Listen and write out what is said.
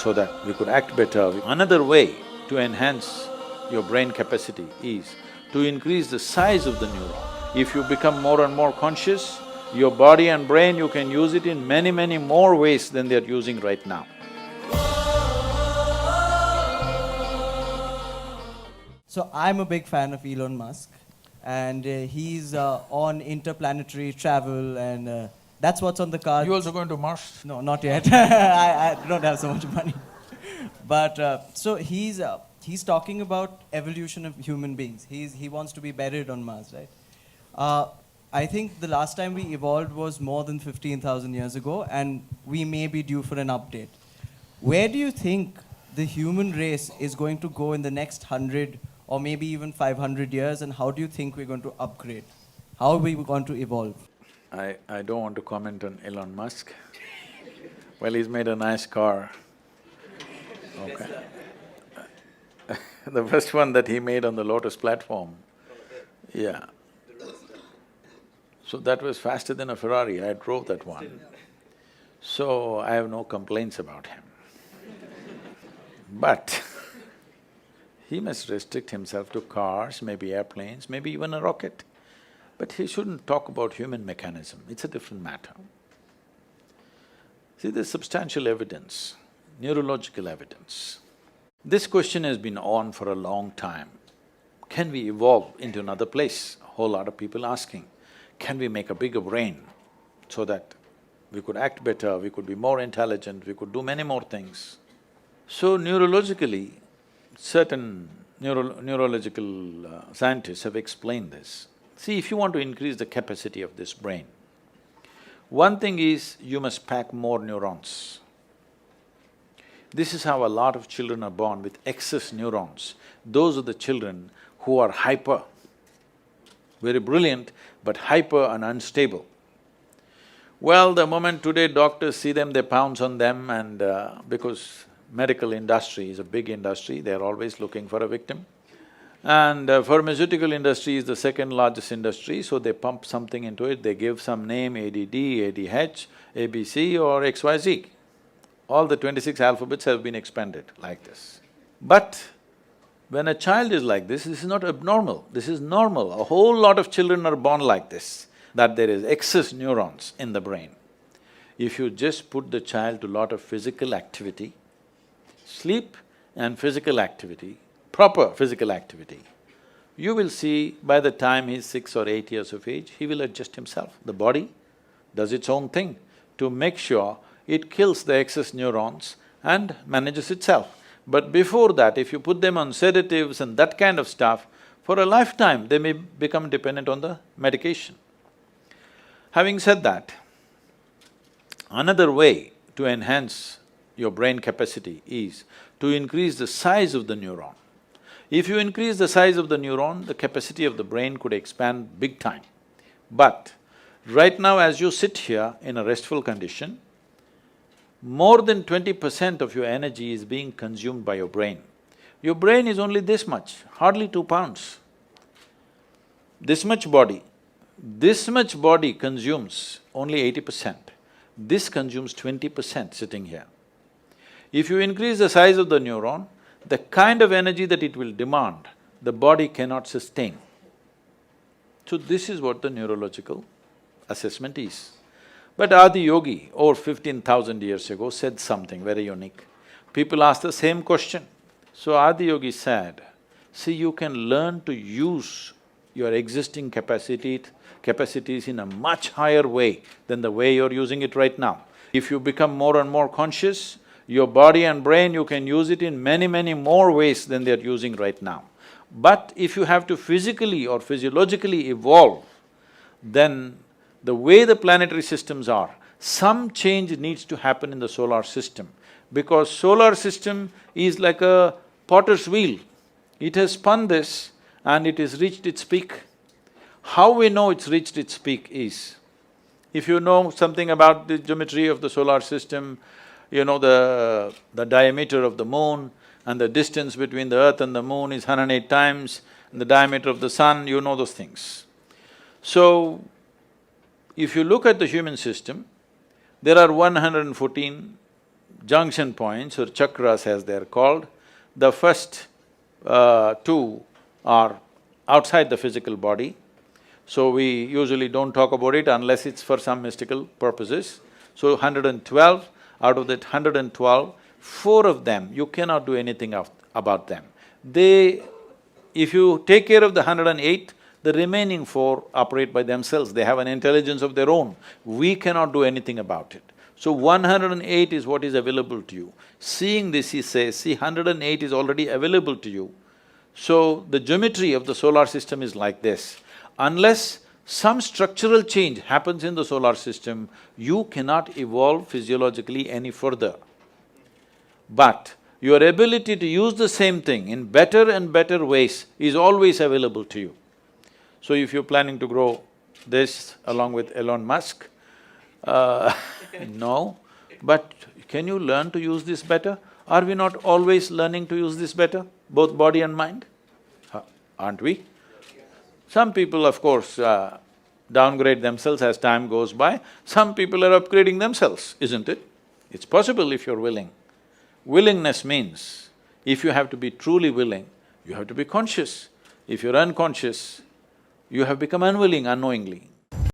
so that we could act better. Another way to enhance your brain capacity is to increase the size of the neuron. If you become more and more conscious, your body and brain, you can use it in many, many more ways than they're using right now. So I'm a big fan of Elon Musk, and he's on interplanetary travel, and that's what's on the cards. You also going to Mars? No, not yet. I don't have so much money. But so he's talking about evolution of human beings. He wants to be buried on Mars, right? I think the last time we evolved was more than 15,000 years ago, and we may be due for an update. Where do you think the human race is going to go in the next 100 or maybe even 500 years, and how do you think we're going to upgrade? How are we going to evolve? I don't want to comment on Elon Musk. Well, he's made a nice car. Okay. The first one that he made on the Lotus platform, yeah. So that was faster than a Ferrari, I drove that one. So I have no complaints about him. But he must restrict himself to cars, maybe airplanes, maybe even a rocket. But he shouldn't talk about human mechanism, it's a different matter. See, there's substantial evidence, neurological evidence. This question has been on for a long time. Can we evolve into another place? A whole lot of people asking. Can we make a bigger brain so that we could act better, we could be more intelligent, we could do many more things? So neurologically, certain neurological scientists have explained this. See, if you want to increase the capacity of this brain, one thing is you must pack more neurons. This is how a lot of children are born with excess neurons. Those are the children who are hyper, very brilliant, but hyper and unstable. Well, the moment today doctors see them, they pounce on them, and because medical industry is a big industry, they're always looking for a victim. And pharmaceutical industry is the second largest industry, so they pump something into it, they give some name, ADD, ADH, ABC or XYZ. All the 26 alphabets have been expanded like this. But when a child is like this is not abnormal, this is normal. A whole lot of children are born like this, that there is excess neurons in the brain. If you just put the child to lot of physical activity, sleep and physical activity, proper physical activity, you will see by the time he's 6 or 8 years of age, he will adjust himself. The body does its own thing to make sure it kills the excess neurons and manages itself. But before that, if you put them on sedatives and that kind of stuff, for a lifetime they may become dependent on the medication. Having said that, another way to enhance your brain capacity is to increase the size of the neuron. If you increase the size of the neuron, the capacity of the brain could expand big time. But right now as you sit here in a restful condition, more than 20% of your energy is being consumed by your brain. Your brain is only this much, hardly 2 pounds. This much body consumes only 80%. This consumes 20% sitting here. If you increase the size of the neuron, the kind of energy that it will demand, the body cannot sustain. So this is what the neurological assessment is. But Adi Yogi, over 15,000 years ago, said something very unique. People asked the same question. So Adi Yogi said, see, you can learn to use your existing capacities in a much higher way than the way you're using it right now. If you become more and more conscious, your body and brain, you can use it in many, many more ways than they're using right now. But if you have to physically or physiologically evolve, then the way the planetary systems are, some change needs to happen in the solar system, because solar system is like a potter's wheel. It has spun this and it has reached its peak. How we know it's reached its peak is, if you know something about the geometry of the solar system, you know the diameter of the moon and the distance between the earth and the moon is 108 times, and the diameter of the sun, you know those things. So, if you look at the human system, there are 114 junction points or chakras as they're called. The first two are outside the physical body, so we usually don't talk about it unless it's for some mystical purposes. So 112, out of that 112, four of them, you cannot do anything about them. If you take care of the 108, the remaining four operate by themselves, they have an intelligence of their own. We cannot do anything about it. So 108 is what is available to you. Seeing this, he says, see, 108 is already available to you. So the geometry of the solar system is like this. Unless some structural change happens in the solar system, you cannot evolve physiologically any further. But your ability to use the same thing in better and better ways is always available to you. So if you're planning to grow this along with Elon Musk, no, but can you learn to use this better? Are we not always learning to use this better, both body and mind? Aren't we? Some people, of course, downgrade themselves as time goes by. Some people are upgrading themselves, isn't it? It's possible if you're willing. Willingness means, if you have to be truly willing, you have to be conscious. If you're unconscious, you have become unwilling unknowingly.